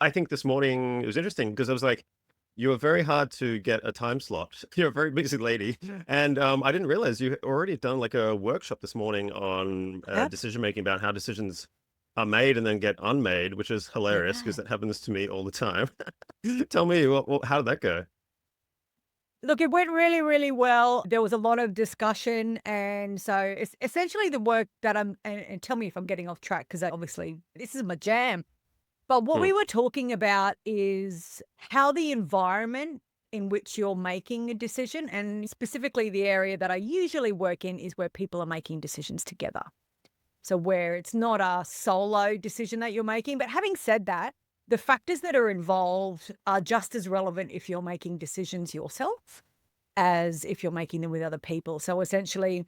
I think this morning it was interesting because I was like, you were very hard to get a time slot. You're a very busy lady. And I didn't realize you had already done like a workshop this morning on Yep. decision making about how decisions are made and then get unmade, which is hilarious because Yeah. that happens to me all the time. Tell me, how did that go? Look, it went really, really well. There was a lot of discussion. And so it's essentially the work that and tell me if I'm getting off track because obviously this is my jam. But what Hmm. we were talking about is how the environment in which you're making a decision, and specifically the area that I usually work in is where people are making decisions together. So where it's not a solo decision that you're making. But having said that, the factors that are involved are just as relevant if you're making decisions yourself as if you're making them with other people. So essentially,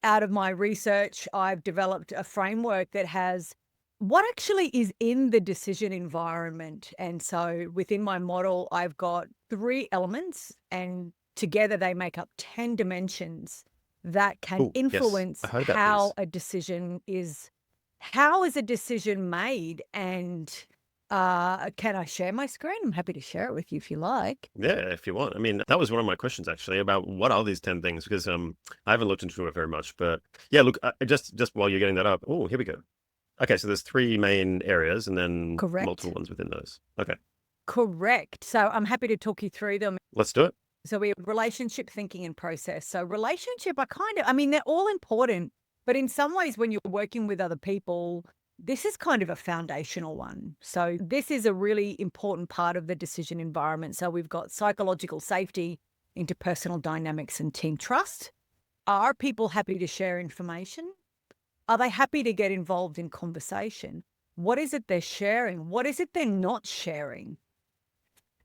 out of my research, I've developed a framework that has what actually is in the decision environment. And so within my model, I've got three elements, and together they make up 10 dimensions that can Oh, yes, I influence heard about how these. a decision is, how is a decision made? And can I share my screen? I'm happy to share it with you if you like. Yeah, if you want. I mean, that was one of my questions actually about what are these 10 things because I haven't looked into it very much, but yeah, look, just while you're getting that up. Oh, here we go. Okay, so there's three main areas and then multiple Correct? ones within those. Okay, Correct. So I'm happy to talk you through them. let's do it. So we have relationship thinking and process. So relationship, I mean, they're all important, but in some ways, when you're working with other people, this is kind of a foundational one. So this is a really important part of the decision environment. So we've got psychological safety, interpersonal dynamics, and team trust. Are people happy to share information? Are they happy to get involved in conversation? What is it they're sharing? What is it they're not sharing?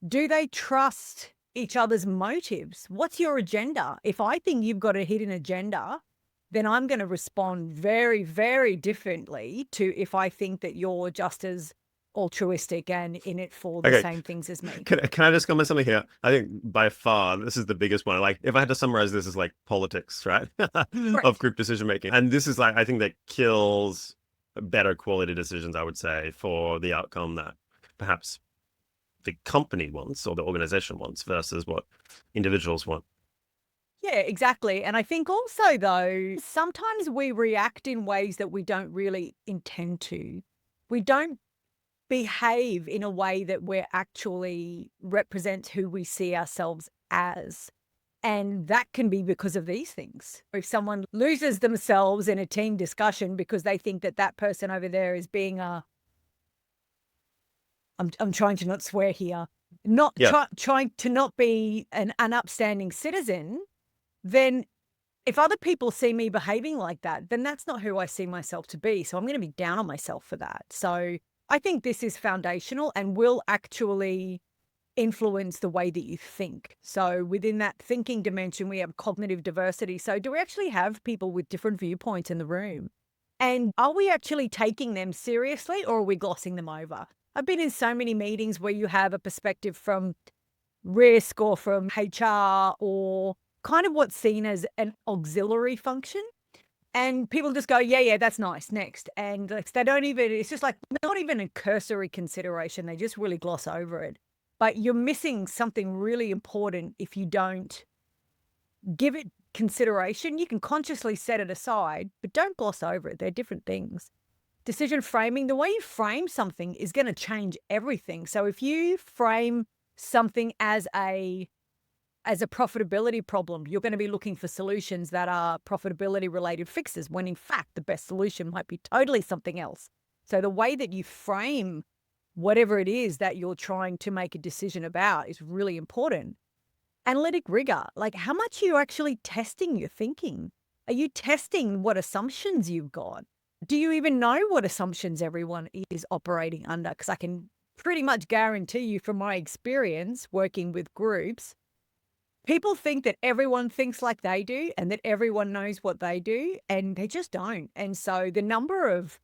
Do they trust each other's motives? What's your agenda? If I think you've got a hidden agenda, then I'm going to respond very, very differently to if I think that you're just as altruistic and in it for the Okay, same things as me. can I just comment something here? I think by far this is the biggest one. Like, if I had to summarize this as like politics, right, of Correct. group decision making, and this is like I think that kills better quality decisions. I would say for the outcome that perhaps the company wants or the organization wants versus what individuals want. Yeah, exactly. And I think also, though, sometimes we react in ways that we don't really intend to. We don't behave in a way that we're actually represents who we see ourselves as. And that can be because of these things. If someone loses themselves in a team discussion because they think that that person over there is being a, I'm trying to not swear here, not Yeah. trying to not be an upstanding citizen, then if other people see me behaving like that, then that's not who I see myself to be. So I'm going to be down on myself for that. So I think this is foundational and will actually influence the way that you think. So within that thinking dimension, we have cognitive diversity. So do we actually have people with different viewpoints in the room? And are we actually taking them seriously or are we glossing them over? I've been in so many meetings where you have a perspective from risk or from HR or kind of what's seen as an auxiliary function. And people just go, yeah, yeah, that's nice. Next. And like, they don't even, it's just like not even a cursory consideration. They just really gloss over it. But you're missing something really important if you don't give it consideration. You can consciously set it aside, but don't gloss over it. They're different things. Decision framing, the way you frame something is going to change everything. So if you frame something as a profitability problem, you're going to be looking for solutions that are profitability related fixes when in fact the best solution might be totally something else. So the way that you frame whatever it is that you're trying to make a decision about is really important. Analytic rigor, like how much are you actually testing your thinking? Are you testing what assumptions you've got? Do you even know what assumptions everyone is operating under? Because I can pretty much guarantee you from my experience working with groups, people think that everyone thinks like they do and that everyone knows what they do, and they just don't. And so the number of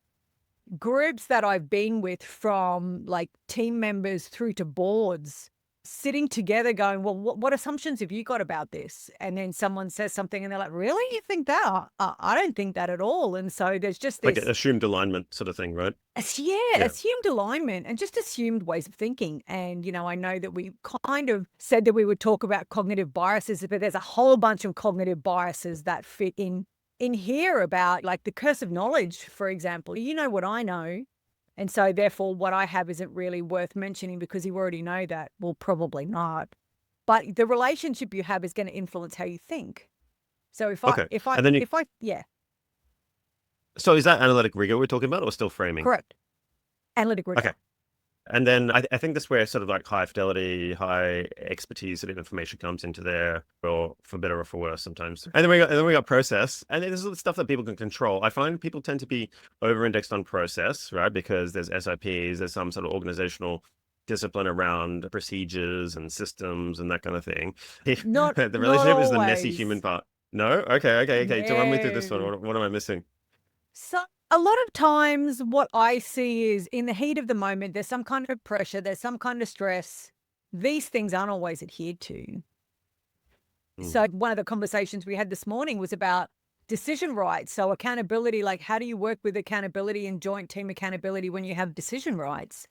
groups that I've been with from like team members through to boards sitting together going, well, what assumptions have you got about this? And then someone says something and they're like, really? You think that? I don't think that at all. And so there's just Like this, assumed alignment sort of thing, right? yeah, Yeah. assumed alignment and just assumed ways of thinking. And, I know that we kind of said that we would talk about cognitive biases, but there's a whole bunch of cognitive biases that fit in here about like the curse of knowledge, for example. You know what I know. And so therefore what I have isn't really worth mentioning because you already know that. Well, probably not. But the relationship you have is going to influence how you think. So Okay. And then yeah, so is that analytic rigor we're talking about or still framing? correct. Analytic rigor. Okay. And then I think that's where sort of like high fidelity, high expertise sort of information comes into there, or for better or for worse sometimes. And then we got process, and then there's all the stuff that people can control. I find people tend to be over-indexed on process, right? Because there's SIPs, there's some sort of organizational discipline around procedures and systems and that kind of thing. The Not relationship is the messy always. human part. No? Okay. So run me through this one. No. What am I missing? So a lot of times what I see is in the heat of the moment, there's some kind of pressure, there's some kind of stress. These things aren't always adhered to. Mm. So one of the conversations we had this morning was about decision rights. So accountability, like how do you work with accountability and joint team accountability when you have decision rights?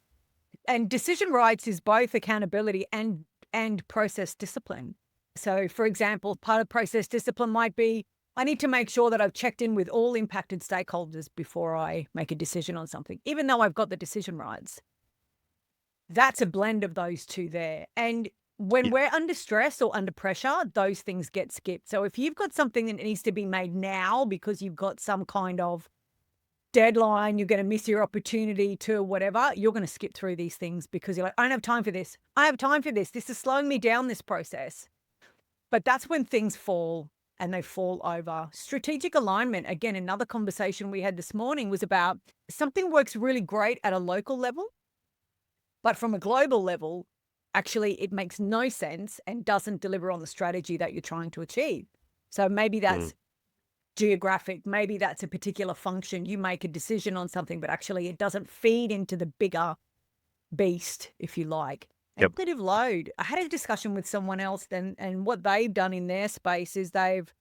And decision rights is both accountability and process discipline. So for example, part of process discipline might be I need to make sure that I've checked in with all impacted stakeholders before I make a decision on something, even though I've got the decision rights. That's a blend of those two there. And when Yeah. we're under stress or under pressure, those things get skipped. So if you've got something that needs to be made now because you've got some kind of deadline, you're going to miss your opportunity to whatever, you're going to skip through these things because you're like, I don't have time for this. I have time for this. This is slowing me down, this process. But that's when things fall and they fall over. Strategic alignment, again, another conversation we had this morning was about something works really great at a local level, but from a global level, actually it makes no sense and doesn't deliver on the strategy that you're trying to achieve. So maybe Mm. that's geographic, maybe that's a particular function. You make a decision on something, but actually it doesn't feed into the bigger beast, if you like. And Yep. cognitive load. I had a discussion with someone else and what they've done in their space is they've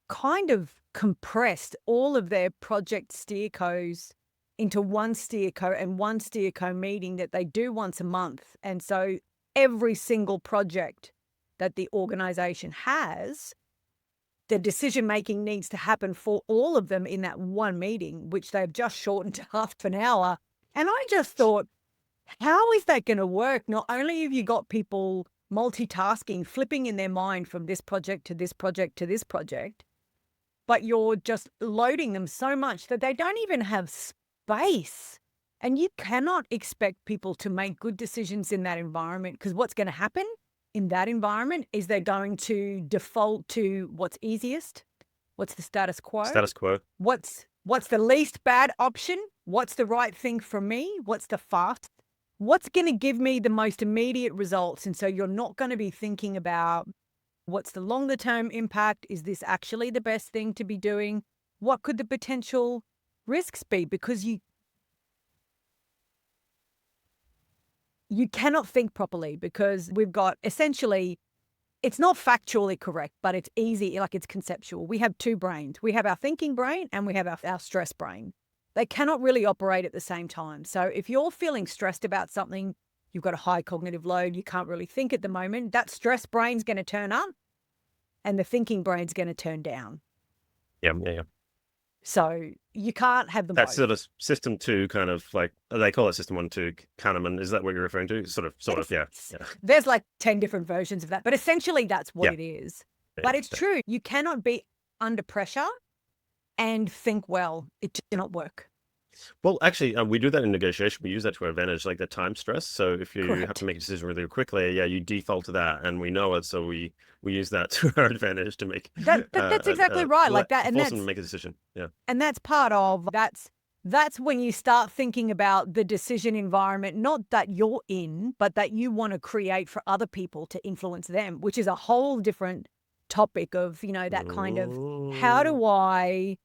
kind of compressed all of their project steercos into one steerco and one steerco meeting that they do once a month. And so every single project that the organization has, the decision making needs to happen for all of them in that one meeting, which they've just shortened to half an hour. And I just thought, how is that going to work? Not only have you got people multitasking, flipping in their mind from this project to this project to this project, but you're just loading them so much that they don't even have space. And you cannot expect people to make good decisions in that environment because what's going to happen in that environment is they're going to default to what's easiest, what's the status quo, Status quo. what's the least bad option, what's the right thing for me, what's the fast, what's going to give me the most immediate results. And so you're not going to be thinking about what's the longer term impact? Is this actually the best thing to be doing? What could the potential risks be? Because you cannot think properly because we've got essentially it's not factually correct, but it's easy, like it's conceptual. We have two brains. We have our thinking brain and we have our stress brain. They cannot really operate at the same time. So if you're feeling stressed about something, you've got a high cognitive load, you can't really think at the moment, that stress brain's going to turn up and the thinking brain's going to turn down. Yeah. So you can't have them That's both. sort of system two, kind of like they call it system 1, 2, Kahneman. Is that what you're referring to? Sort of, yeah, yeah, There's like 10 different versions of that, but essentially that's what yeah, it is. yeah. But it's true. You cannot be under pressure and think well. It does not work. Well, actually, we do that in negotiation. We use that to our advantage, like the time stress. So if you have to Correct. make a decision really quickly, yeah, you default to that, and we know it, so we use that to our advantage to make That's exactly right. Like that. force them to make a decision. Yeah. And that's part of that's when you start thinking about the decision environment, not that you're in, but that you want to create for other people to influence them, which is a whole different topic of, that kind of how Mm. do I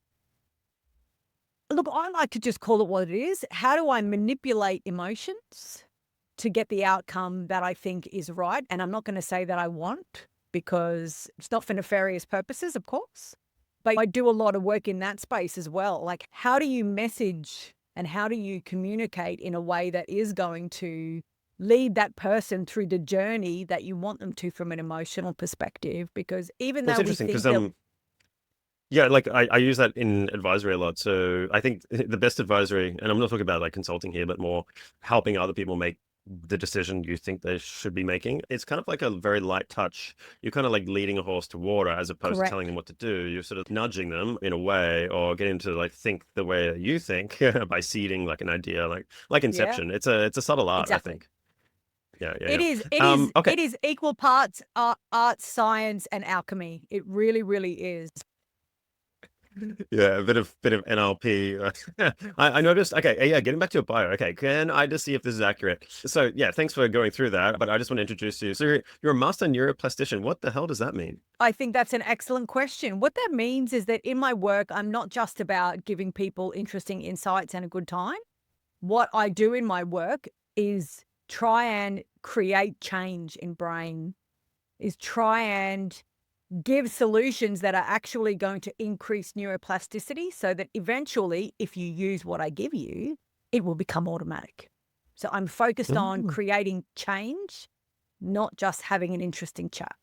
look, I like to just call it what it is. How do I manipulate emotions to get the outcome that I think is right. And I'm not going to say that I want, because it's not for nefarious purposes, of course. But I do a lot of work in that space as well. Like, how do you message and how do you communicate in a way that is going to lead that person through the journey that you want them to from an emotional perspective? Because even Well, it's though we interesting because think that, yeah, like I use that in advisory a lot. So I think the best advisory, and I'm not talking about like consulting here, but more helping other people make the decision you think they should be making. It's kind of like a very light touch. You're kind of like leading a horse to water as opposed to telling correct. them what to do. You're sort of nudging them in a way or getting them to like think the way that you think by seeding like an idea, like Yeah, Inception. It's a subtle art, I exactly. think. Yeah, yeah, It yeah. is, it is, Okay. it is equal parts art, science, and alchemy. It really, really is. Yeah, a bit of NLP. I noticed. Okay, yeah, getting back to your bio. Okay, can I just see if this is accurate? So yeah, thanks for going through that. But I just want to introduce you. So you're a master neuroplastician. What the hell does that mean? I think that's an excellent question. What that means is that in my work, I'm not just about giving people interesting insights and a good time. What I do in my work is try and create change in brain, is try and give solutions that are actually going to increase neuroplasticity so that eventually, if you use what I give you, it will become automatic. So I'm focused on Mm. creating change, not just having an interesting chat.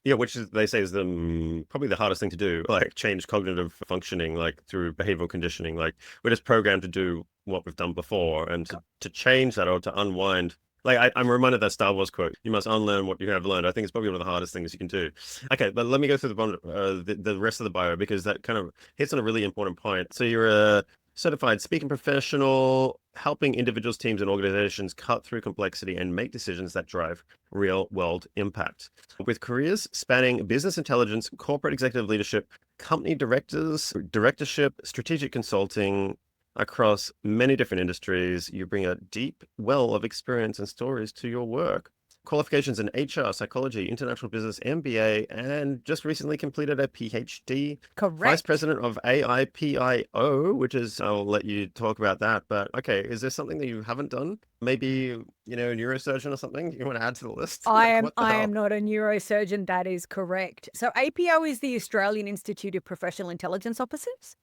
Yeah, which is they say is the probably the hardest thing to do, like change cognitive functioning, like through behavioral conditioning. Like we're just programmed to do what we've done before, and to change that or to unwind. Like I'm reminded of that Star Wars quote: "You must unlearn what you have learned." I think it's probably one of the hardest things you can do. Okay, but let me go through the rest of the bio because that kind of hits on a really important point. So you're a certified speaking professional, helping individuals, teams, and organizations cut through complexity and make decisions that drive real world impact. With careers spanning business intelligence, corporate executive leadership, company directorship, strategic consulting across many different industries, you bring a deep well of experience and stories to your work. Qualifications in HR, psychology, international business, MBA, and just recently completed a PhD. Vice Correct. President of AIPIO, which is, I'll let you talk about that. But okay, is there something that you haven't done? Maybe, a neurosurgeon or something you want to add to the list? I Like, am what the I am hell? not a neurosurgeon. That is correct. So APO is the Australian Institute of Professional Intelligence Officers,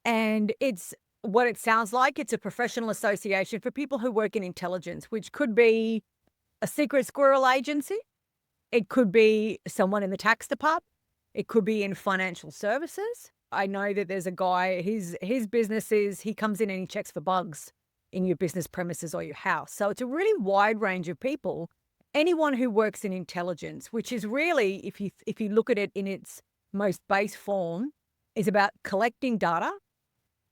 and it's what it sounds like. It's a professional association for people who work in intelligence, which could be a secret squirrel agency. It could be someone in the tax department. It could be in financial services. I know that there's a guy, his business is he comes in and he checks for bugs in your business premises or your house. So it's a really wide range of people. Anyone who works in intelligence, which is really, if you look at it in its most base form, is about collecting data,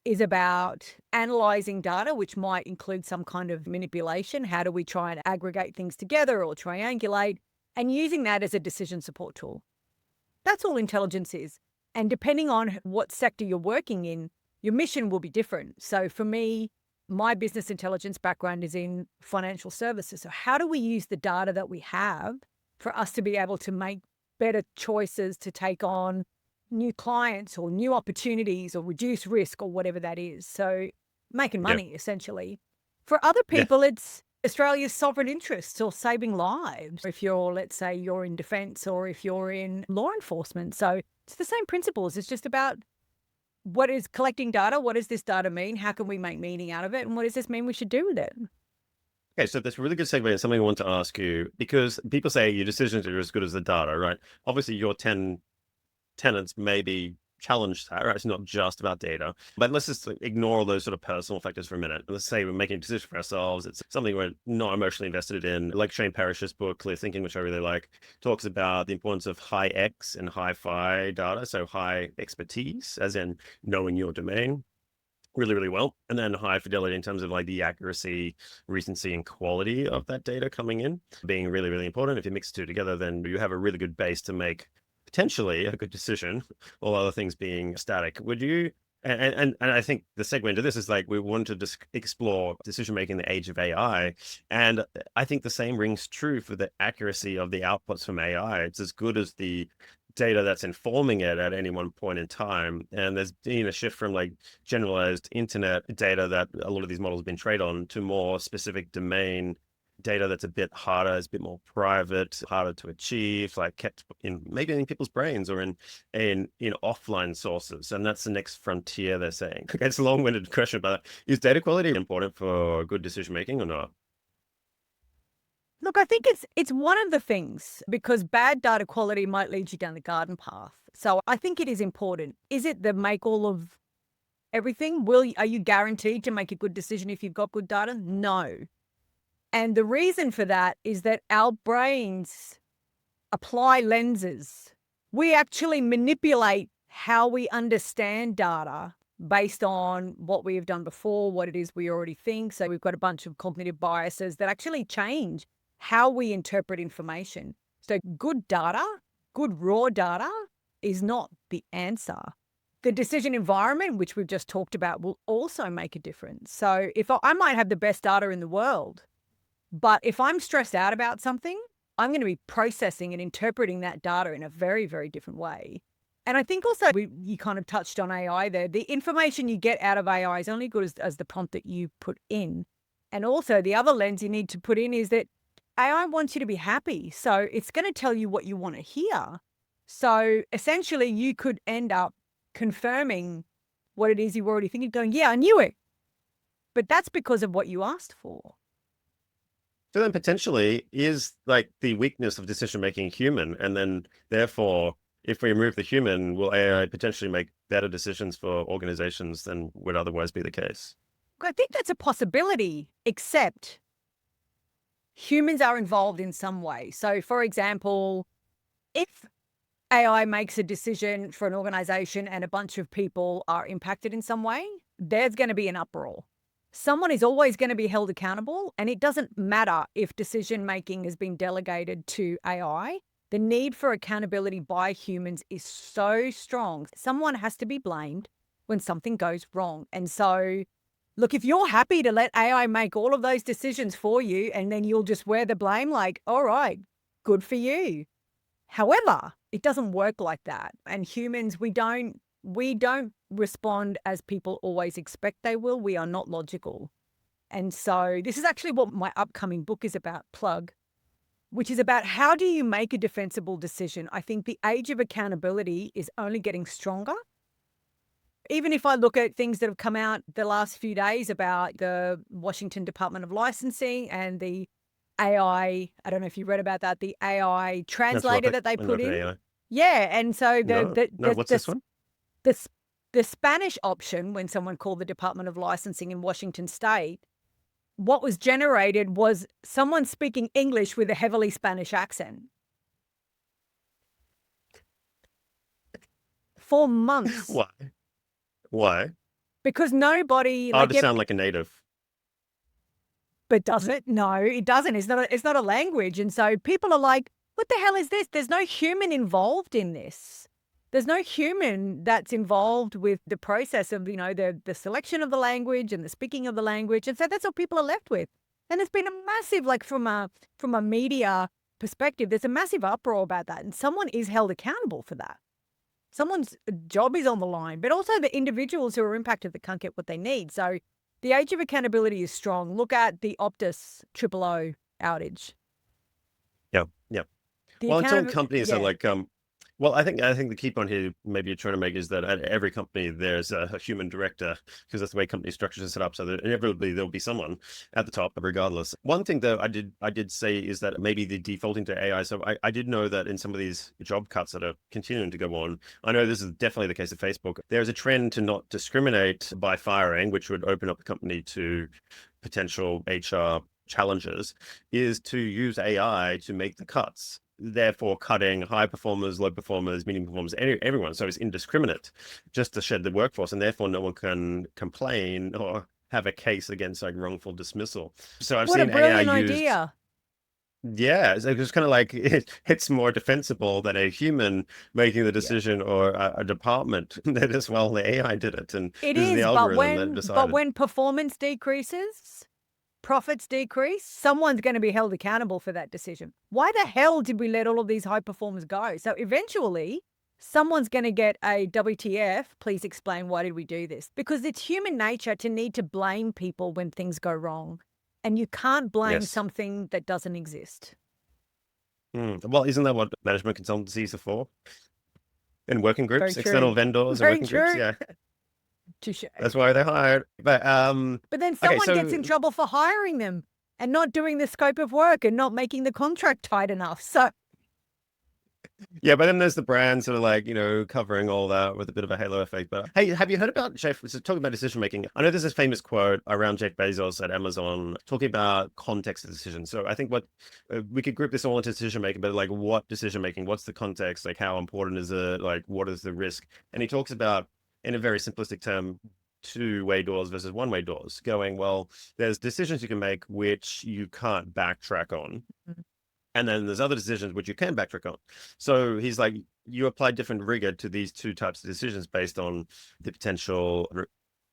is about analyzing data, which might include some kind of manipulation. How do we try and aggregate things together or triangulate, and using that as a decision support tool? That's all intelligence is. And depending on what sector you're working in, your mission will be different. So for me, my business intelligence background is in financial services. So how do we use the data that we have for us to be able to make better choices to take on new clients or new opportunities or reduce risk or whatever that is? So making Yeah, money essentially. For other yeah. people, it's Australia's sovereign interests or saving lives. If you're, let's say, you're in defence or if you're in law enforcement. So it's the same principles. It's just about what is collecting data? What does this data mean? How can we make meaning out of it? And what does this mean we should do with it? Okay, so that's a really good segue and something I want to ask you because people say your decisions are as good as the data, right? Obviously, your 10 tenants maybe challenge that, right? It's not just about data, but let's just ignore all those sort of personal factors for a minute. Let's say we're making a decision for ourselves. It's something we're not emotionally invested in. Like Shane Parrish's book, Clear Thinking, which I really like, talks about the importance of high X and high Phi data. So high expertise, as in knowing your domain really, really well. And then high fidelity in terms of like the accuracy, recency, and quality of that data coming in being really, really important. If you mix the two together, then you have a really good base to make potentially a good decision, all other things being static. Would you? And I think the segue into this is like we want to just explore decision making in the age of AI, and I think the same rings true for the accuracy of the outputs from AI. It's as good as the data that's informing it at any one point in time. And there's been a shift from like generalized internet data that a lot of these models have been trained on to more specific domain data that's a bit harder, it's a bit more private, harder to achieve, like kept in maybe in people's brains or in offline sources. And that's the next frontier, they're saying. Okay, it's a long-winded question, but is data quality important for good decision making or not? Look, I think it's one of the things because bad data quality might lead you down the garden path. So I think it is important. Is it the make all of everything? Are you guaranteed to make a good decision if you've got good data? No. And the reason for that is that our brains apply lenses. We actually manipulate how we understand data based on what we have done before, what it is we already think. So we've got a bunch of cognitive biases that actually change how we interpret information. So good data, good raw data is not the answer. The decision environment, which we've just talked about, will also make a difference. So if I might have the best data in the world, but if I'm stressed out about something, I'm going to be processing and interpreting that data in a very, very different way. And I think also you kind of touched on AI there. The information you get out of AI is only good as the prompt that you put in. And also the other lens you need to put in is that AI wants you to be happy. So it's going to tell you what you want to hear. So essentially you could end up confirming what it is you already thinking, going, yeah, I knew it. But that's because of what you asked for. So then potentially is like the weakness of decision making human, and then therefore, if we remove the human, will AI potentially make better decisions for organizations than would otherwise be the case? I think that's a possibility, except humans are involved in some way. So, for example, if AI makes a decision for an organization and a bunch of people are impacted in some way, there's going to be an uproar. Someone is always going to be held accountable, and it doesn't matter if decision making has been delegated to AI. The need for accountability by humans is so strong. Someone has to be blamed when something goes wrong. And so, look, if you're happy to let AI make all of those decisions for you and then you'll just wear the blame, like, all right, good for you. However, it doesn't work like that. And humans, we don't respond as people always expect they will. We are not logical. And so this is actually what my upcoming book is about, Plug, which is about how do you make a defensible decision? I think the age of accountability is only getting stronger. Even if I look at things that have come out the last few days about the Washington Department of Licensing and the AI, I don't know if you read about that, the AI translator that they put in. AI. Yeah. And so No, what's this one? the Spanish option, when someone called the Department of Licensing in Washington State, what was generated was someone speaking English with a heavily Spanish accent. For months. Why? Why? Because nobody Hard to sound like a native. But does it? No, it doesn't. It's not a language. And so people are like, what the hell is this? There's no human involved in this. There's no human that's involved with the process of, the selection of the language and the speaking of the language. And so that's what people are left with. And there's been a massive, like from a media perspective, there's a massive uproar about that. And someone is held accountable for that. Someone's job is on the line, but also the individuals who are impacted that can't get what they need. So the age of accountability is strong. Look at the Optus 000 outage. Yeah, yeah. Well, until companies are like, well, I think the key point here maybe you're trying to make is that at every company there's a human director, because that's the way company structures are set up. So that inevitably there'll be someone at the top, regardless. One thing though I did say is that maybe the defaulting to AI. So I did know that in some of these job cuts that are continuing to go on, I know this is definitely the case at Facebook. There's a trend to not discriminate by firing, which would open up the company to potential HR challenges, is to use AI to make the cuts, therefore cutting high performers, low performers, medium performers, everyone. So it's indiscriminate just to shed the workforce, and therefore no one can complain or have a case against like wrongful dismissal. So I've seen AI used. Idea. Yeah, so it's kind of like it's more defensible than a human making the decision or a department that as well the AI did it, and it this is the algorithm that decided. But when performance decreases, profits decrease, someone's going to be held accountable for that decision. Why the hell did we let all of these high performers go? So eventually, someone's going to get a WTF, please explain why did we do this? Because it's human nature to need to blame people when things go wrong. And you can't blame Yes. something that doesn't exist. Well, isn't that what management consultancies are for? In working Very groups, external true. vendors and Very working groups. true. Yeah, Touche. that's why they're hired. But then Okay, someone gets in so trouble for hiring them and not doing the scope of work and not making the contract tight enough. So yeah, but then there's the brands that are like, covering all that with a bit of a halo effect. But hey, have you heard about Jeff? So talking about decision making, I know there's this famous quote around Jeff Bezos at Amazon talking about context of decisions. So I think what we could group this all into decision making, but like what decision making? What's the context? Like how important is it? Like what is the risk? And he talks about, in a very simplistic term, two-way doors versus one-way doors. Going, well, there's decisions you can make which you can't backtrack on, and then there's other decisions which you can backtrack on. So he's like, you apply different rigor to these two types of decisions based on the potential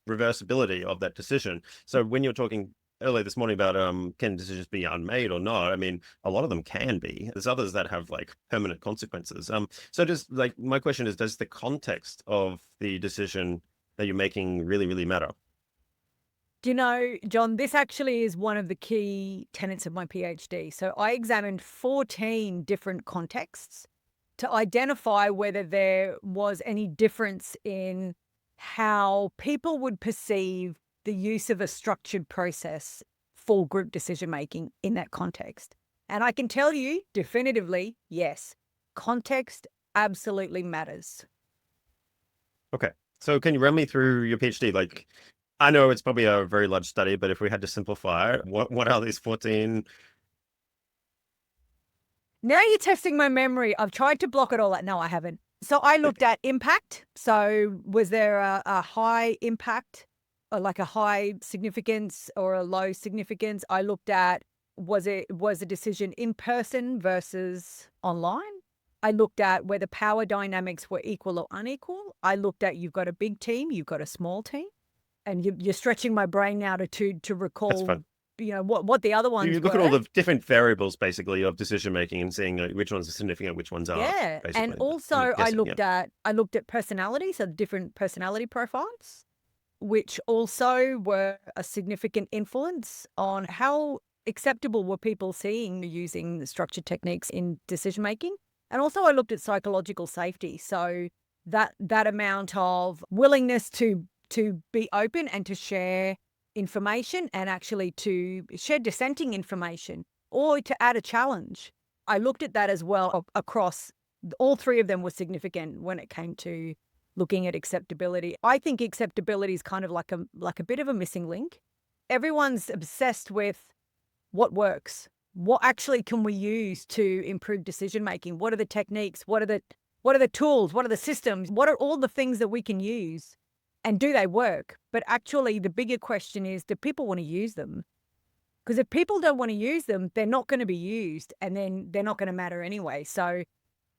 reversibility of that decision. So when you're talking earlier this morning about can decisions be unmade or not, I mean, a lot of them can be. There's others that have like permanent consequences. So just like my question is, does the context of the decision that you're making really, really matter? do you know, John, this actually is one of the key tenets of my PhD. So I examined 14 different contexts to identify whether there was any difference in how people would perceive the use of a structured process for group decision making in that context. And I can tell you definitively, yes, context absolutely matters. Okay. So can you run me through your PhD? Like, I know it's probably a very large study, but if we had to simplify it, what are these 14? Now you're testing my memory. I've tried to block it all out. No, I haven't. So I looked at impact. So was there a high impact or like a high significance or a low significance? I looked at was a decision in person versus online? I looked at whether power dynamics were equal or unequal. I looked at you've got a big team, you've got a small team, and you're stretching my brain now to That's recall, fun. what the other So ones you look at were. all the different variables basically of decision making and seeing like, which ones are significant, which ones aren't, Yeah, and basically. I'm also guessing, yeah. I looked at personality, so different personality profiles, which also were a significant influence on how acceptable were people seeing using the structured techniques in decision making. And also I looked at psychological safety, so that amount of willingness to be open and to share information and actually to share dissenting information or to add a challenge. I looked at that as well across all three of them were significant when it came to looking at acceptability. I think acceptability is kind of like a bit of a missing link. Everyone's obsessed with what works. What actually can we use to improve decision making? What are the techniques? What are the tools? What are the systems? What are all the things that we can use? And do they work? But actually the bigger question is, do people want to use them? Because if people don't want to use them, they're not going to be used and then they're not going to matter anyway. So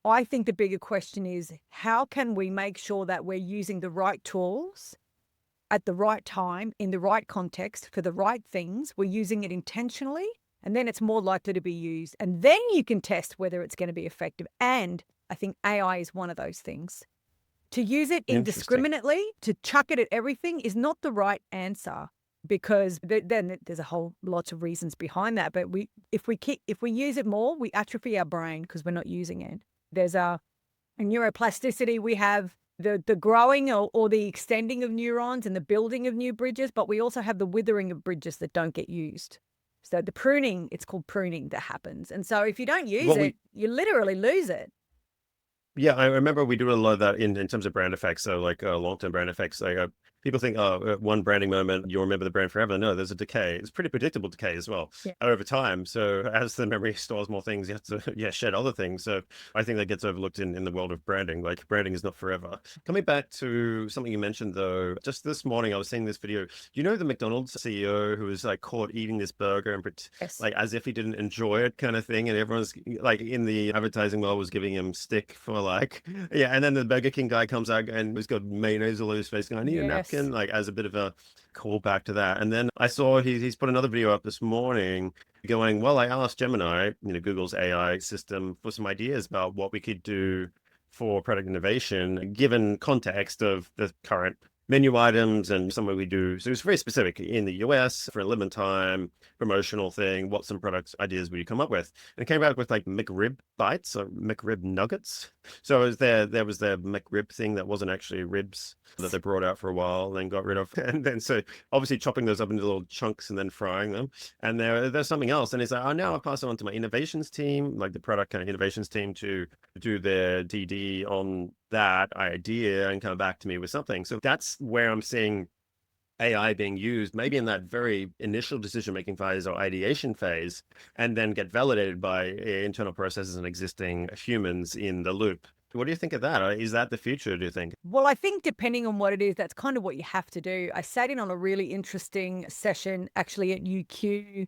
I think the bigger question is, how can we make sure that we're using the right tools at the right time, in the right context, for the right things? We're using it intentionally, and then it's more likely to be used. And then you can test whether it's going to be effective. And I think AI is one of those things. To use it Interesting. indiscriminately, to chuck it at everything is not the right answer, because then there's a whole lots of reasons behind that. But if we use it more, we atrophy our brain because we're not using it. There's a neuroplasticity. We have the growing or the extending of neurons and the building of new bridges, but we also have the withering of bridges that don't get used. So the pruning, it's called pruning, that happens. And so if you don't use Well, it, you literally lose it. yeah, I remember we do a lot of that in terms of brand effects. So like long-term brand effects, like people think, oh, one branding moment, you'll remember the brand forever. No, there's a decay. It's pretty predictable decay as well Yeah. over time. So as the memory stores more things, you have to shed other things. So I think that gets overlooked in the world of branding. Like branding is not forever. Coming back to something you mentioned though, just this morning I was seeing this video. Do you know the McDonald's CEO who was like caught eating this burger and Yes. like as if he didn't enjoy it kind of thing, and everyone's like in the advertising world was giving him stick for like, yeah, and then the Burger King guy comes out and he's got mayonnaise all over his face going, I need a Yes. taken, like as a bit of a callback to that. And then I saw he's put another video up this morning going, well, I asked Gemini, Google's AI system, for some ideas about what we could do for product innovation, given context of the current menu items and somewhere we do. So it was very specific in the US for a limited time promotional thing. What some products ideas would you come up with? And it came out with like McRib bites or McRib nuggets. So it was there was the McRib thing that wasn't actually ribs that they brought out for a while and then got rid of. And then so obviously chopping those up into little chunks and then frying them. And there's something else. And it's like, oh, now I pass it on to my innovations team, like the product kind of innovations team, to do their DD on that idea and come back to me with something. So that's where I'm seeing AI being used, maybe in that very initial decision-making phase or ideation phase, and then get validated by internal processes and existing humans in the loop. What do you think of that? Is that the future, do you think? Well, I think depending on what it is, that's kind of what you have to do. I sat in on a really interesting session actually at UQ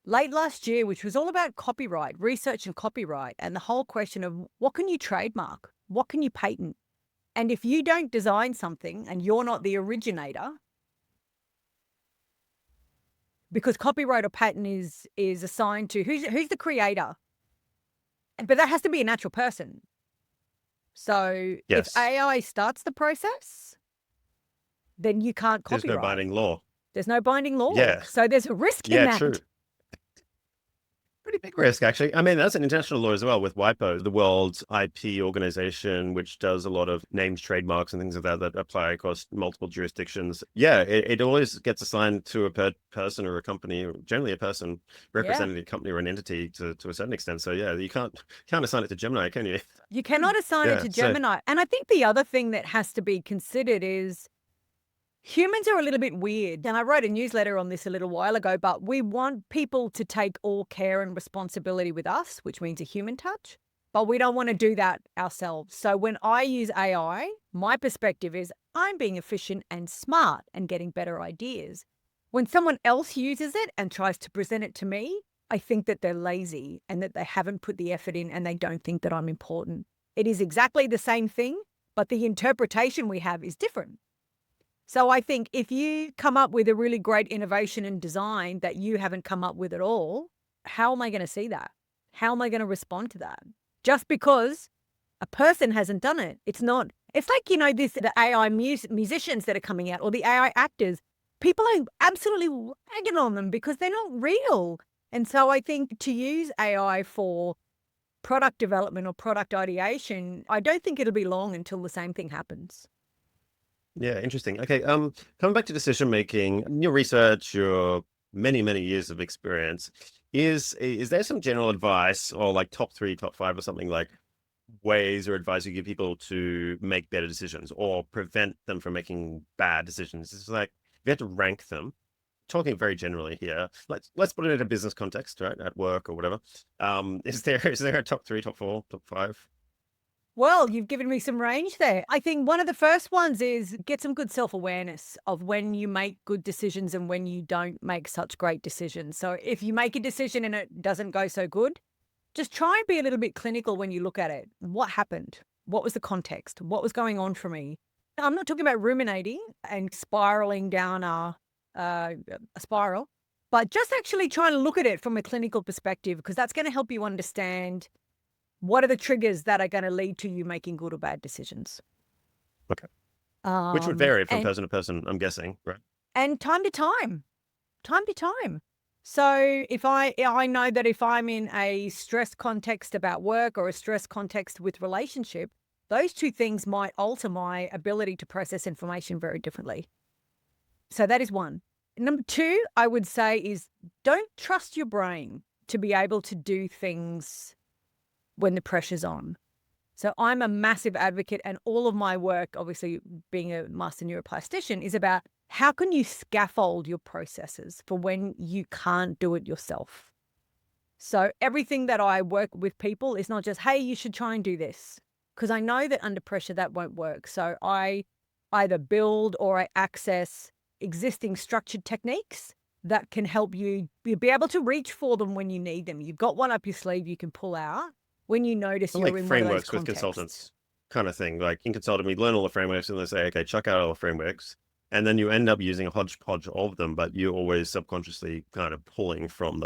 late last year, which was all about copyright, research and copyright, and the whole question of what can you trademark? What can you patent? And if you don't design something and you're not the originator, because copyright or patent is assigned to who's the creator, but that has to be a natural person. So if Yes. AI starts the process, then you can't There's no copyright. binding law. There's no binding law. Yeah. So there's a risk in Yeah, that. true. Pretty big risk, actually. I mean, that's an international law as well with WIPO, the world's IP organization, which does a lot of names, trademarks, and things like that that apply across multiple jurisdictions. Yeah, it always gets assigned to a person or a company, or generally a person representing a company or an entity to a certain extent. So yeah, you can't assign it to Gemini, can you? You cannot assign it to Gemini. And I think the other thing that has to be considered is humans are a little bit weird. And I wrote a newsletter on this a little while ago, but we want people to take all care and responsibility with us, which means a human touch, but we don't want to do that ourselves. So when I use AI, my perspective is I'm being efficient and smart and getting better ideas. When someone else uses it and tries to present it to me, I think that they're lazy and that they haven't put the effort in and they don't think that I'm important. It is exactly the same thing, but the interpretation we have is different. So I think if you come up with a really great innovation and design that you haven't come up with at all, how am I going to see that? How am I going to respond to that? Just because a person hasn't done it. It's not, it's like, the AI musicians that are coming out or the AI actors, people are absolutely ragging on them because they're not real. And so I think to use AI for product development or product ideation, I don't think it'll be long until the same thing happens. Yeah, interesting. Okay, coming back to decision making, your research, your many years of experience, is there some general advice or like top 3, top 5 or something, like ways or advice you give people to make better decisions or prevent them from making bad decisions? It's like if you have to rank them, talking very generally here, let's put it in a business context, right? At work or whatever. Is there a top 3, top 4, top 5? Well, you've given me some range there. I think one of the first ones is get some good self-awareness of when you make good decisions and when you don't make such great decisions. So if you make a decision and it doesn't go so good, just try and be a little bit clinical when you look at it. What happened? What was the context? What was going on for me? I'm not talking about ruminating and spiraling down a spiral, but just actually trying to look at it from a clinical perspective, because that's going to help you understand what are the triggers that are going to lead to you making good or bad decisions. Okay. Which would vary from And person to person, I'm guessing, right? and time to time. So if I know that if I'm in a stress context about work or a stress context with relationship, those two things might alter my ability to process information very differently. So that is one. Number 2, I would say, is don't trust your brain to be able to do things when the pressure's on. So I'm a massive advocate, and all of my work, obviously being a master neuroplastician, is about how can you scaffold your processes for when you can't do it yourself. So everything that I work with people is not just, hey, you should try and do this, because I know that under pressure that won't work. So I either build or I access existing structured techniques that can help you be able to reach for them when you need them. You've got one up your sleeve you can pull out when you notice you're Like in one of those frameworks with contexts. consultants kind of thing. Like in consulting, we learn all the frameworks and they say, okay, chuck out all the frameworks. and then you end up using a hodgepodge of them, but you're always subconsciously kind of pulling from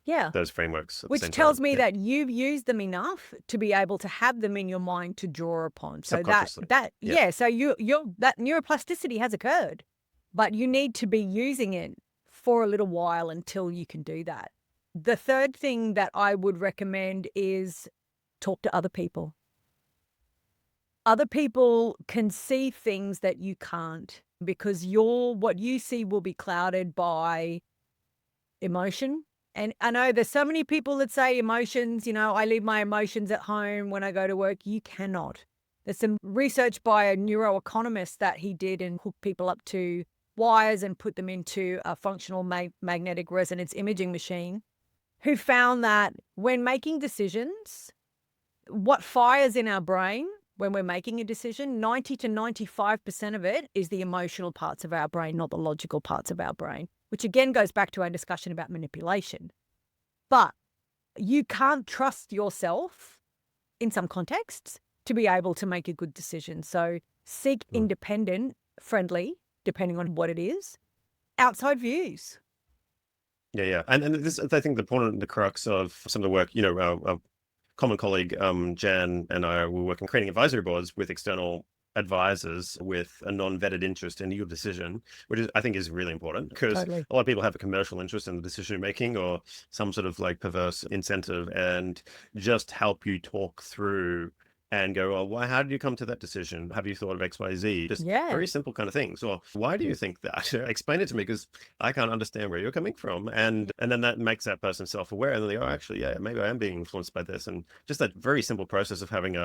Yeah. those frameworks at the Which same tells time. me Yeah, that you've used them enough to be able to have them in your mind to draw upon. So subconsciously. Yeah. yeah, so you're that neuroplasticity has occurred, but you need to be using it for a little while until you can do that. The third thing that I would recommend is talk to other people. Other people can see things that you can't because what you see will be clouded by emotion. And I know there's so many people that say emotions, I leave my emotions at home when I go to work. You cannot. There's some research by a neuroeconomist that he did and hooked people up to wires and put them into a functional magnetic resonance imaging machine, who found that when making decisions, what fires in our brain when we're making a decision, 90 to 95% of it is the emotional parts of our brain, not the logical parts of our brain, which again goes back to our discussion about manipulation. But you can't trust yourself in some contexts to be able to make a good decision. So seek Mm. independent, friendly, depending on what it is, outside views. Yeah, yeah. And this, I think, the crux of some of the work, our common colleague, Jan and I were working creating advisory boards with external advisors with a non-vetted interest in your decision, which I think is really important because Totally. a lot of people have a commercial interest in the decision making or some sort of like perverse incentive, and just help you talk through and go, well, why, how did you come to that decision? Have you thought of XYZ? Just Yeah. very simple kind of things. Or why do you think that? Explain it to me because I can't understand where you're coming from. And then that makes that person self-aware. And then they go, oh, actually, yeah, maybe I am being influenced by this. And just that very simple process of having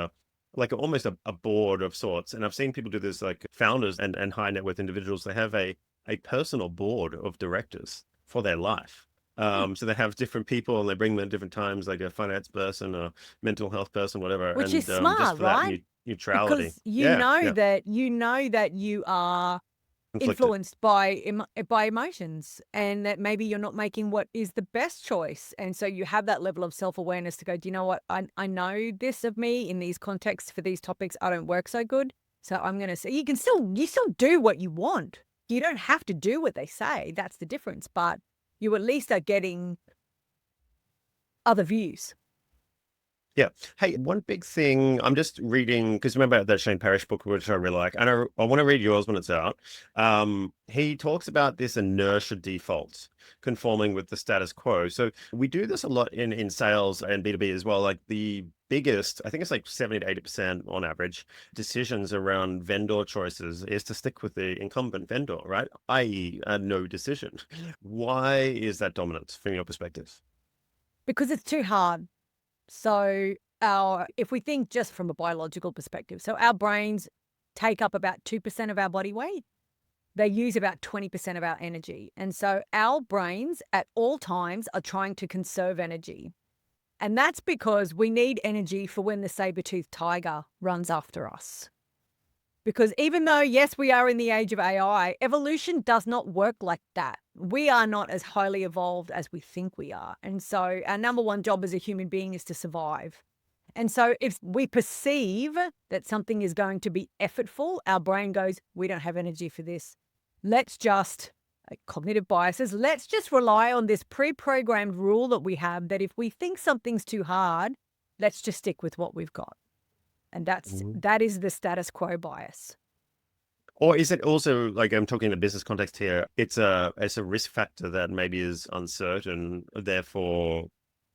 almost a board of sorts. And I've seen people do this, like founders and high net worth individuals, they have a personal board of directors for their life. Hmm. So they have different people and they bring them at different times, like a finance person, a mental health person, whatever. Which is And just smart, for that right? neutrality. Because you Yeah, know yeah. that you are Conflicted. influenced by emotions, and that maybe you're not making what is the best choice. And so you have that level of self-awareness to go, do you know what? I know this of me in these contexts for these topics. I don't work so good. So I'm going to say you still do what you want. You don't have to do what they say. That's the difference. But you at least are getting other views. Yeah. Hey, one big thing I'm just reading, because remember that Shane Parrish book, which I really like, and I want to read yours when it's out. He talks about this inertia default, conforming with the status quo. So we do this a lot in sales and B2B as well. Like the biggest, I think it's like 70 to 80% on average, decisions around vendor choices is to stick with the incumbent vendor, right? I.e., a no decision. Why is that dominant from your perspective? Because it's too hard. So if we think just from a biological perspective, so our brains take up about 2% of our body weight. They use about 20% of our energy. And so our brains at all times are trying to conserve energy. And that's because we need energy for when the saber-toothed tiger runs after us. Because even though, yes, we are in the age of AI, evolution does not work like that. We are not as highly evolved as we think we are. And so our number one job as a human being is to survive. And so if we perceive that something is going to be effortful, our brain goes, we don't have energy for this. Let's just, cognitive biases, let's just rely on this pre-programmed rule that we have that if we think something's too hard, let's just stick with what we've got. And that is the status quo bias. Or is it also, like, I'm talking in a business context here, it's a risk factor that maybe is uncertain, therefore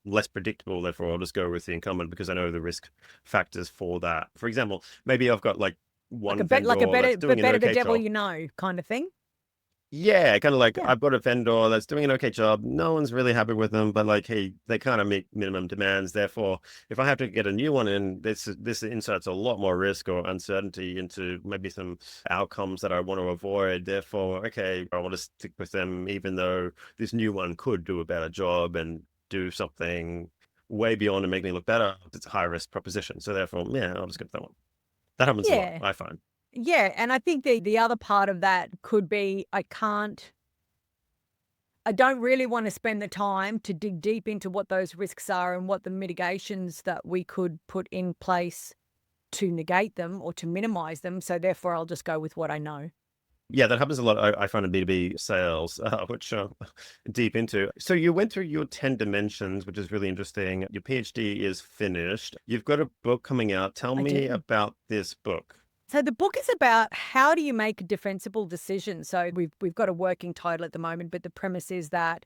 less predictable, therefore I'll just go with the incumbent because I know the risk factors for that. For example, maybe I've got like Like one vendor that's doing but an better the okay devil job. you know kind of thing. Yeah, kind of like Yeah. I've got a vendor that's doing an okay job. No one's really happy with them, but like, hey, they kind of meet minimum demands. Therefore, if I have to get a new one in, this inserts a lot more risk or uncertainty into maybe some outcomes that I want to avoid. Therefore, okay, I want to stick with them, even though this new one could do a better job and do something way beyond and make me look better. It's a high risk proposition. So therefore, yeah, I'll just go with that one. That happens a lot, Yeah. I find. Yeah, and I think the other part of that could be I don't really want to spend the time to dig deep into what those risks are and what the mitigations that we could put in place to negate them or to minimize them. So therefore I'll just go with what I know. Yeah, that happens a lot. I find in B2B sales, which deep into. So you went through your 10 dimensions, which is really interesting. Your PhD is finished. You've got a book coming out. Tell I me do. about this book. So the book is about how do you make a defensible decision. So we've got a working title at the moment, but the premise is that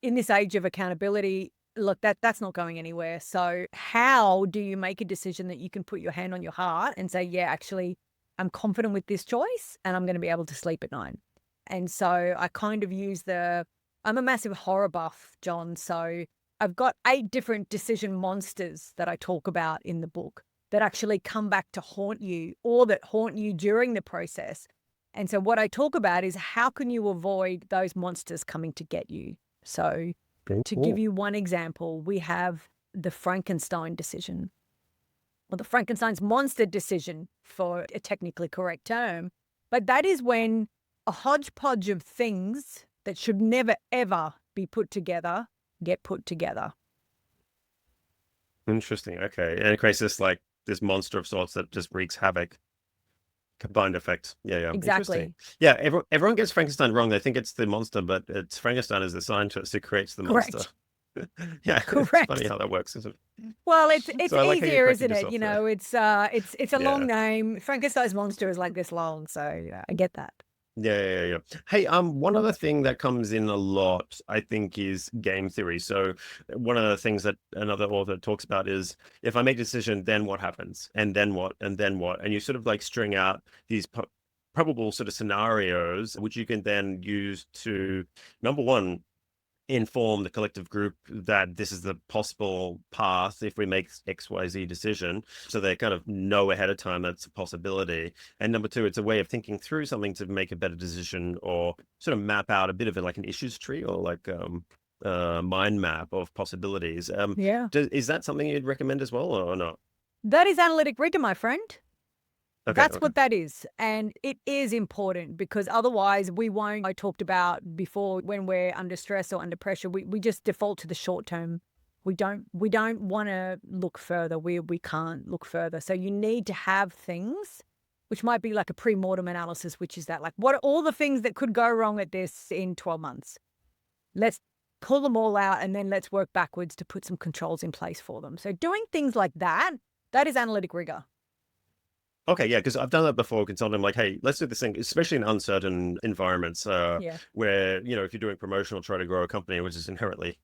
in this age of accountability, look, that's not going anywhere. So how do you make a decision that you can put your hand on your heart and say, yeah, actually, I'm confident with this choice and I'm going to be able to sleep at night. And so I kind of use I'm a massive horror buff, John. So I've got 8 different decision monsters that I talk about in the book that actually come back to haunt you or that haunt you during the process. And so what I talk about is how can you avoid those monsters coming to get you? So Okay, to give cool. you one example, we have the Frankenstein decision, or the Frankenstein's monster decision for a technically correct term. But that is when a hodgepodge of things that should never, ever be put together get put together. Interesting. Okay. And it creates this monster of sorts that just wreaks havoc. Combined effect. Yeah, yeah. Interesting. Exactly. Yeah, everyone gets Frankenstein wrong. They think it's the monster, but it's Frankenstein is the scientist who creates the monster. Correct. Yeah, it's funny Correct. how that works, isn't Well, it? it's So I like how you easier, corrected isn't it? yourself You there. know, it's a long Yeah. name. Frankenstein's monster is like this long, so yeah, I get that. Yeah. Hey, one other thing that comes in a lot, I think, is game theory. So one of the things that another author talks about is if I make a decision, then what happens? And then what? And then what? And you sort of like string out these probable sort of scenarios, which you can then use to, number one, inform the collective group that this is the possible path if we make XYZ decision. So they kind of know ahead of time that's a possibility. And number two, it's a way of thinking through something to make a better decision or sort of map out a bit of it like an issues tree or like mind map of possibilities. Yeah. Is that something you'd recommend as well or not? That is analytic rigor, my friend. Okay, That's okay. what that is. And it is important because otherwise we won't. I talked about before when we're under stress or under pressure, we just default to the short term. We don't want to look further. We can't look further. So you need to have things which might be like a pre-mortem analysis, which is that like what are all the things that could go wrong at this in 12 months? Let's pull them all out and then let's work backwards to put some controls in place for them. So doing things like that, that is analytic rigor. Okay, yeah, because I've done that before, consulting them like, hey, let's do this thing, especially in uncertain environments, Yeah, where, if you're doing promotional, try to grow a company, which is inherently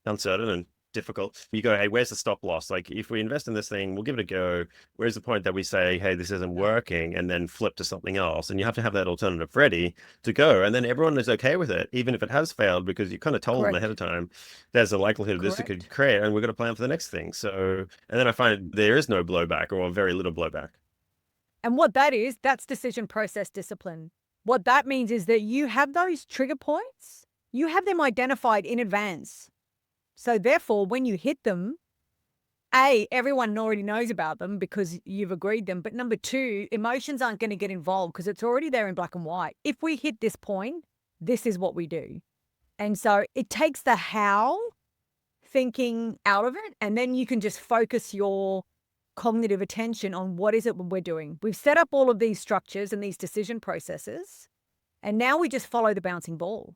uncertain and difficult. You go, hey, where's the stop loss? Like, if we invest in this thing, we'll give it a go. Where's the point that we say, hey, this isn't working, and then flip to something else? And you have to have that alternative ready to go. And then everyone is okay with it, even if it has failed, because you kind of told them ahead correct. of time, there's a likelihood of this it could Correct. create, and we're going to plan for the next thing. So, and then I find there is no blowback or very little blowback. And what that is, that's decision process discipline. What that means is that you have those trigger points, you have them identified in advance. So therefore, when you hit them, A, everyone already knows about them because you've agreed them. But number two, emotions aren't going to get involved because it's already there in black and white. If we hit this point, this is what we do. And so it takes the how thinking out of it. And then you can just focus your cognitive attention on what is it we're doing. We've set up all of these structures and these decision processes, and now we just follow the bouncing ball.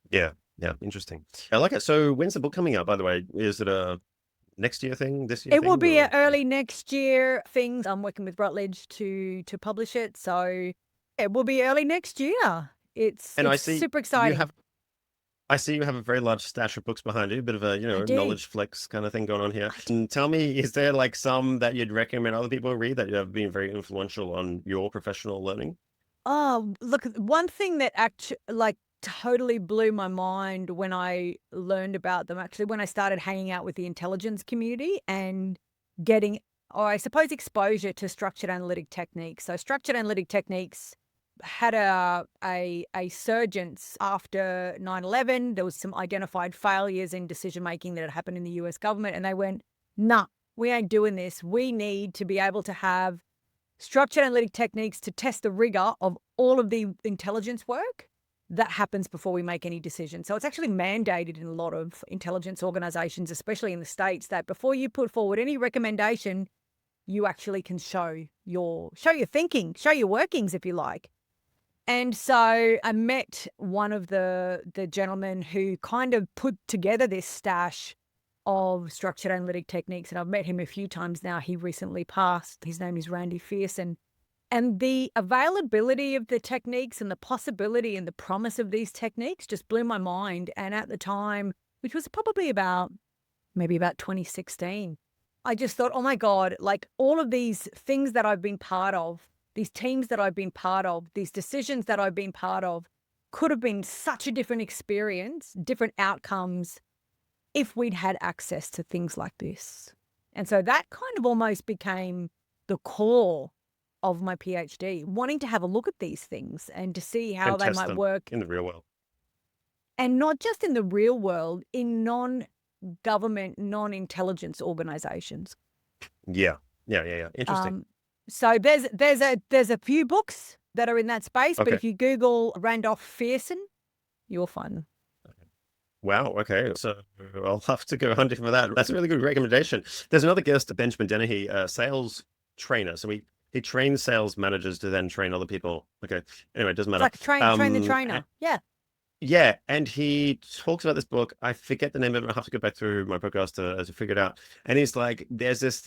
Yeah, interesting. I like it. So when's the book coming out, by the way? Is it a next year thing, this year It will thing, be an or? early next year thing. I'm working with Routledge to publish it, so it will be early next year. It's And it's super you exciting. have, I see you have a very large stash of books behind you, a bit of a, I do. knowledge flex kind of thing going on here. I do. And tell me, is there like some that you'd recommend other people read that have been very influential on your professional learning? Oh, look, one thing that actually like totally blew my mind when I learned about them, actually, when I started hanging out with the intelligence community and getting, or I suppose, exposure to structured analytic techniques. So, structured analytic techniques had a surgence after 9/11. There was some identified failures in decision making that had happened in the US government, and they went, nah, we ain't doing this. We need to be able to have structured analytic techniques to test the rigor of all of the intelligence work that happens before we make any decision. So it's actually mandated in a lot of intelligence organizations, especially in the States, that before you put forward any recommendation, you actually can show your thinking, show your workings, if you like. And so I met one of the gentlemen who kind of put together this stash of structured analytic techniques, and I've met him a few times now. He recently passed. His name is Randy Fearson. And the availability of the techniques and the possibility and the promise of these techniques just blew my mind. And at the time, which was probably maybe about 2016, I just thought, oh my God, like all of these things that I've been part of, these teams that I've been part of, these decisions that I've been part of could have been such a different experience, different outcomes if we'd had access to things like this. And so that kind of almost became the core of my PhD, wanting to have a look at these things and to see how And they test might them work. in the real world. And not just in the real world, in non-government, non-intelligence organizations. Yeah. Interesting. Um, so there's a few books that are in that space, but Okay. if you Google Randolph Fearson, you'll find them. Wow. Okay. So I'll have to go hunting for that. That's a really good recommendation. There's another guest, Benjamin Dennehy, a sales trainer. So he trains sales managers to then train other people. Okay. Anyway, it doesn't It's matter. like a train the trainer. Yeah. Yeah, and he talks about this book. I forget the name of it. I have to go back through my podcast to figure it out. And he's like, there's this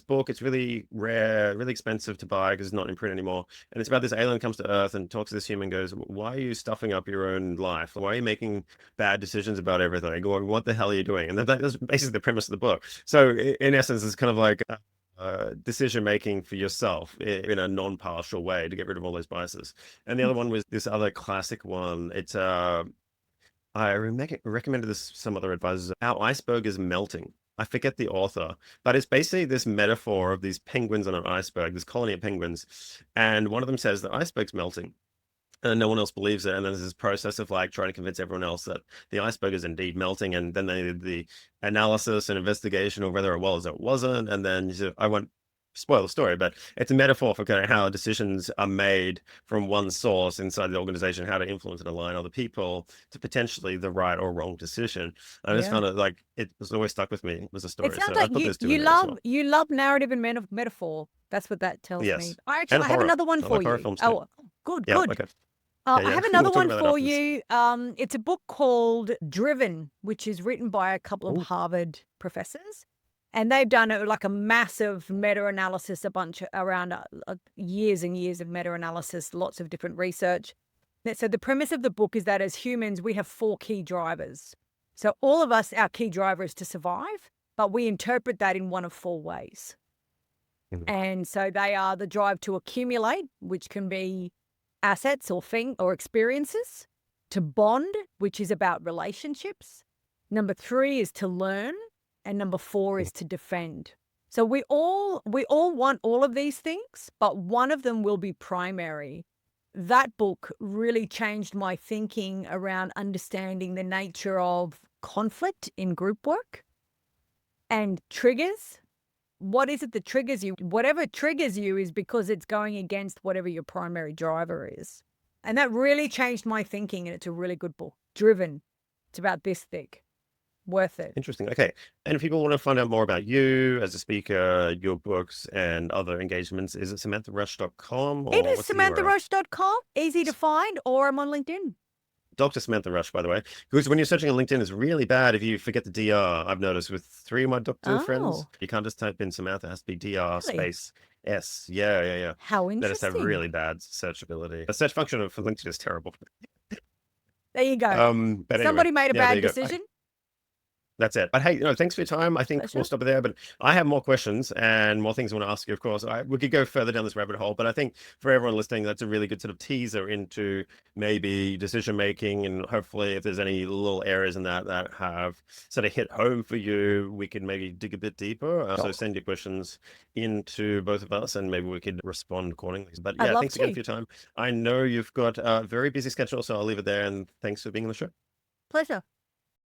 book. It's really rare, really expensive to buy because it's not in print anymore. And it's about this alien comes to Earth and talks to this human, goes, "Why are you stuffing up your own life? Why are you making bad decisions about everything? Or what the hell are you doing?" And that's basically the premise of the book. So in essence, it's kind of like decision making for yourself in a non-partial way to get rid of all those biases. And the other one was this other classic one. It's I recommended this to some other advisors. Our iceberg is melting. I forget the author, but it's basically this metaphor of these penguins on an iceberg, this colony of penguins, and one of them says the iceberg's melting. And no one else believes it. And then there's this process of like trying to convince everyone else that the iceberg is indeed melting. And then they did the analysis and investigation of whether it was or it wasn't. And then I won't spoil the story, but it's a metaphor for kind of how decisions are made from one source inside the organization, how to influence and align other people to potentially the right or wrong decision. I just Yeah. found it like it was always stuck with me. It was a It story. sounds So I like put those two in there as well. you love narrative and metaphor. That's what that tells me. Yes. I And have horror. another one I for like horror you. films too. Oh, good, Yeah. good. Okay. Yeah. I Yeah. have another We'll talk one about that for afterwards. you. It's a book called Driven, which is written by a couple of Oh, Harvard professors. And they've done like a massive meta-analysis, around years and years of meta-analysis, lots of different research. So the premise of the book is that as humans, we have four key drivers. So all of us, our key driver is to survive, but we interpret that in one of four ways. mhm. And so they are the drive to accumulate, which can be assets or experiences, to bond, which is about relationships. Number three is to learn, and number four is to defend. So we all want all of these things, but one of them will be primary. That book really changed my thinking around understanding the nature of conflict in group work and triggers. What is it that triggers you? Whatever triggers you is because it's going against whatever your primary driver is. And that really changed my thinking. And it's a really good book. Driven. It's about this thick. Worth it. Interesting. Okay. And if people want to find out more about you as a speaker, your books, and other engagements, is it samantharush.com It or is what's the URL? samantharush.com. Easy to find, or I'm on LinkedIn. Dr. Samantha Rush, by the way. Because when you're searching on LinkedIn, it's really bad if you forget the DR. I've noticed with three of my doctor friends, Oh, you can't just type in Samantha, it has to be DR really? space S. Yeah. How They just have interesting. really bad searchability. The search function for LinkedIn is terrible. There you go. But anyway, Somebody made a yeah, there bad you go. decision. That's it. But hey, thanks for your time. I think we'll Pleasure. stop it there. But I have more questions and more things I want to ask you, of course. We could go further down this rabbit hole, but I think for everyone listening, that's a really good sort of teaser into maybe decision making. And hopefully, if there's any little areas in that have sort of hit home for you, we could maybe dig a bit deeper. So Sure. send your questions into both of us and maybe we could respond accordingly. But I'd yeah, love thanks again to. for your time. I know you've got a very busy schedule, so I'll leave it there. And thanks for being on the show. Pleasure.